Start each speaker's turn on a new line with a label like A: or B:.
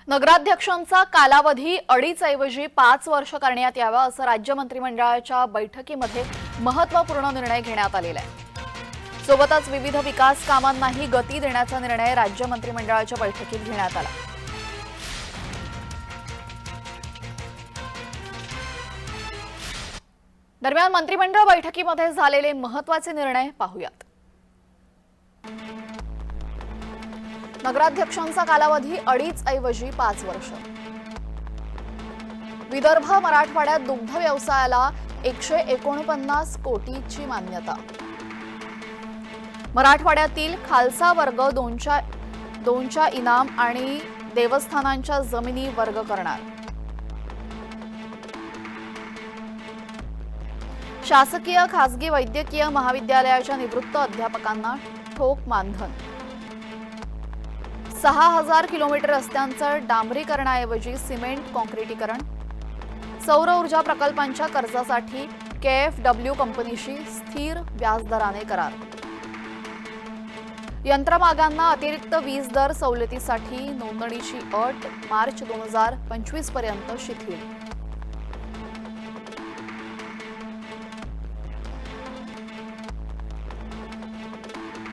A: नगराध्यक्षांचा कालावधी 2.5 ऐवजी 5 वर्ष करण्यात यावा असं राज्य मंत्रिमंडळाच्या बैठकीमध्ये महत्त्वपूर्ण निर्णय घेण्यात आलेला आहे। सोबतच विविध विकास कामांनाही गती देण्याचा निर्णय राज्य मंत्रिमंडळाच्या बैठकीत घेण्यात आला। दरम्यान मंत्रिमंडळ बैठकीमध्ये झालेले महत्त्वाचे निर्णय पाहूयात। नगराध्यक्षांचा कालावधी 2.5 ऐवजी 5 वर्ष। विदर्भ मराठवाड्यात दुग्ध व्यवसायाला 149 कोटीची मान्यता। मराठवाड्यातील खालसा वर्ग 2च्या इनाम आणि देवस्थानांच्या जमिनी वर्ग करणार। शासकीय खासगी वैद्यकीय महाविद्यालयाच्या निवृत्त अध्यापकांना ठोक मानधन। 6000 किलोमीटर रस्त्यांचं डांबरीकरणाऐवजी सिमेंट कॉन्क्रिटीकरण। सौर ऊर्जा प्रकल्पांच्या कर्जासाठी KFW कंपनीशी स्थिर व्याजदराने करार। यंत्रमागांना अतिरिक्त वीज दर सवलतीसाठी नोंदणीची अट मार्च 2025 पर्यंत शिथिल।